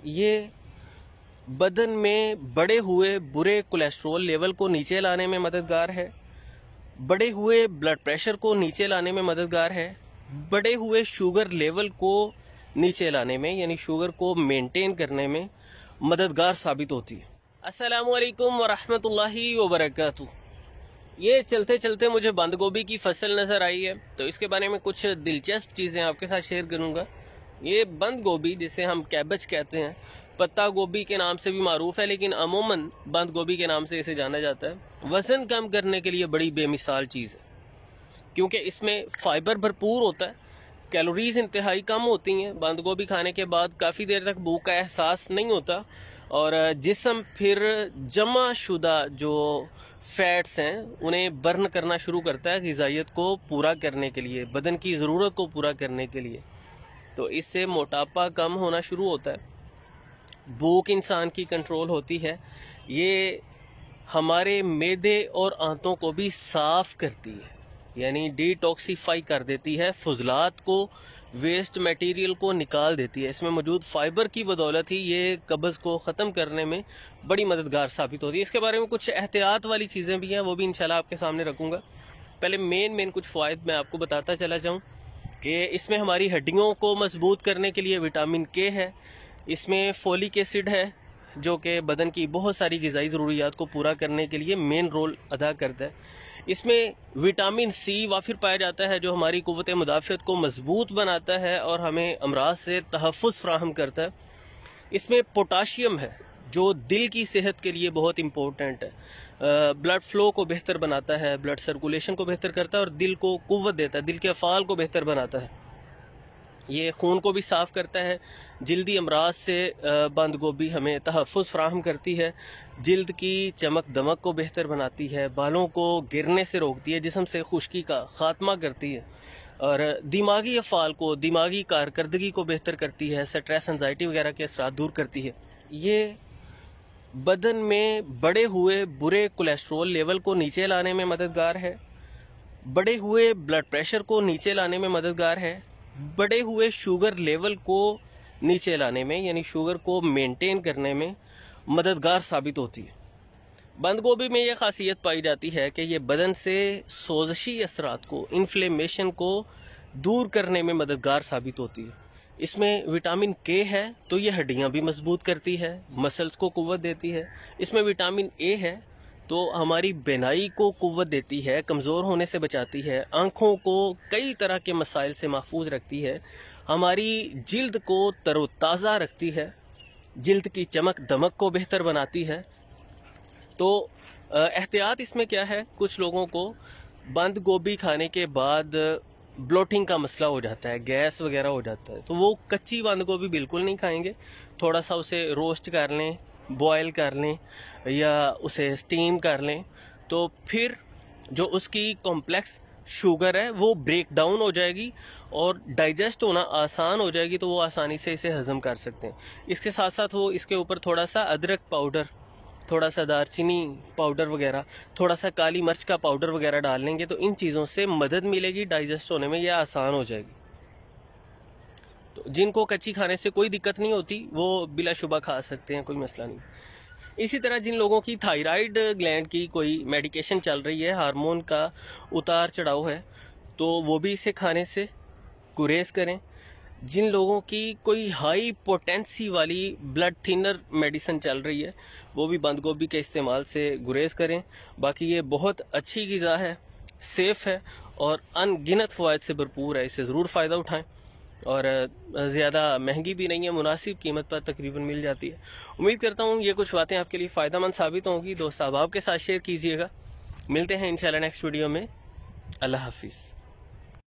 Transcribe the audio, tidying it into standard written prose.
ये बदन में बढ़े हुए बुरे कोलेस्ट्रॉल लेवल को नीचे लाने में मददगार है, बढ़े हुए ब्लड प्रेशर को नीचे लाने में मददगार है, बढ़े हुए शुगर लेवल को नीचे लाने में यानी शुगर को मेंटेन करने में मददगार साबित होती है। अस्सलामु अलैकुम वरहमतुल्लाहि वबरकातुहू। ये चलते चलते मुझे बंद गोभी की फसल नजर आई है, तो इसके बारे में कुछ दिलचस्प चीजें आपके साथ शेयर करूंगा। ये बंद गोभी, जिसे हम कैबेज कहते हैं, पत्ता गोभी के नाम से भी मारूफ है, लेकिन अमूमन बंद गोभी के नाम से इसे जाना जाता है। वजन कम करने के लिए बड़ी बेमिसाल चीज है, क्योंकि इसमें फाइबर भरपूर होता है, कैलोरीज इंतहाई कम होती हैं। बंद गोभी खाने के बाद काफी देर तक भूख का एहसास नहीं होता और जिस्म फिर जमा शुदा जो फैट्स हैं उन्हें बर्न करना शुरू करता है ग़िज़ाइयत को पूरा करने के लिए, बदन की ज़रूरत को पूरा करने के लिए। तो इससे मोटापा कम होना शुरू होता है, भूख इंसान की कंट्रोल होती है, ये हमारे मैदे और आंतों को भी साफ करती है, यानी डिटॉक्सीफाई कर देती है, फुजलात को, वेस्ट मटेरियल को निकाल देती है। इसमें मौजूद फाइबर की बदौलत ही ये कब्ज़ को ख़त्म करने में बड़ी मददगार साबित होती है। इसके बारे में कुछ एहतियात वाली चीज़ें भी हैं, वो भी इंशाल्लाह आपके सामने रखूँगा। पहले मेन कुछ फ़वाइद मैं आपको बताता चला जाऊँ कि इसमें हमारी हड्डियों को मजबूत करने के लिए विटामिन के है, इसमें फोलिक एसिड है जो कि बदन की बहुत सारी ग़िज़ाई ज़रूरियात को पूरा करने के लिए मेन रोल अदा करता है। इसमें विटामिन सी वाफिर पाया जाता है जो हमारी कुव्वत मुदाफ़ियत को मजबूत बनाता है और हमें अमराज से तहफ़्फ़ुज़ फ्राहम करता है। इसमें पोटाशियम है जो दिल की सेहत के लिए बहुत इम्पोर्टेंट है, ब्लड फ्लो को बेहतर बनाता है, ब्लड सर्कुलेशन को बेहतर करता है और दिल को कुव्वत देता है, दिल के अफ़ाल को बेहतर बनाता है। ये खून को भी साफ़ करता है, जिल्दी अमराज से बंद गोभी हमें तहफ़्फ़ुज़ फ्राहम करती है, जिल्द की चमक दमक को बेहतर बनाती है, बालों को गिरने से रोकती है, जिस्म से खुश्की का ख़ात्मा करती है और दिमागी अफ़ाल को, दिमागी कारकर्दगी को बेहतर करती है, स्ट्रेस एंजाइटी वगैरह के असरात दूर करती है। ये बदन में बढ़े हुए बुरे कोलेस्ट्रॉल लेवल को नीचे लाने में मददगार है, बढ़े हुए ब्लड प्रेशर को नीचे लाने में मददगार है, बढ़े हुए शुगर लेवल को नीचे लाने में यानी शुगर को मेंटेन करने में मददगार साबित होती है। बंद गोभी में यह खासियत पाई जाती है कि यह बदन से सोजशी असरात को, इन्फ्लेमेशन को दूर करने में मददगार साबित होती है। इसमें विटामिन के है तो ये हड्डियां भी मजबूत करती है, मसल्स को कुव्वत देती है। इसमें विटामिन ए है तो हमारी बेनाई को कुव्वत देती है, कमज़ोर होने से बचाती है, आँखों को कई तरह के मसाइल से महफूज रखती है, हमारी जिल्द को तरोताज़ा रखती है, जिल्द की चमक दमक को बेहतर बनाती है। तो एहतियात इसमें क्या है, कुछ लोगों को बंद गोभी खाने के बाद ब्लोटिंग का मसला हो जाता है, गैस वगैरह हो जाता है, तो वो कच्ची बंद गोभी बिल्कुल नहीं खाएंगे, थोड़ा सा उसे रोस्ट कर लें, बॉयल कर लें या उसे स्टीम कर लें, तो फिर जो उसकी कॉम्प्लेक्स शुगर है वो ब्रेक डाउन हो जाएगी और डाइजेस्ट होना आसान हो जाएगी, तो वो आसानी से इसे हजम कर सकते हैं। इसके साथ साथ वो इसके ऊपर थोड़ा सा अदरक पाउडर, थोड़ा सा दारचीनी पाउडर वगैरह, थोड़ा सा काली मिर्च का पाउडर वगैरह डाल लेंगे तो इन चीज़ों से मदद मिलेगी, डाइजेस्ट होने में यह आसान हो जाएगी। तो जिनको कच्ची खाने से कोई दिक्कत नहीं होती वो बिलाशुबा खा सकते हैं, कोई मसला नहीं। इसी तरह जिन लोगों की थायराइड ग्लैंड की कोई मेडिकेशन चल रही है, हार्मोन का उतार चढ़ाव है, तो वो भी इसे खाने से गुरेज करें। जिन लोगों की कोई हाई पोटेंसी वाली ब्लड थिनर मेडिसिन चल रही है वो भी बंद गोभी के इस्तेमाल से गुरेज करें। बाकी ये बहुत अच्छी ग़िज़ा है, सेफ़ है और अनगिनत फ़वाइद से भरपूर है, इससे ज़रूर फ़ायदा उठाएं और ज़्यादा महंगी भी नहीं है, मुनासिब कीमत पर तकरीबन मिल जाती है। उम्मीद करता हूँ ये कुछ बातें आपके लिए फ़ायदेमंद साबित होंगी। दोस्त अहबाब के साथ शेयर कीजिएगा। मिलते हैं इंशाल्लाह नेक्स्ट वीडियो में। अल्लाह हाफिज़।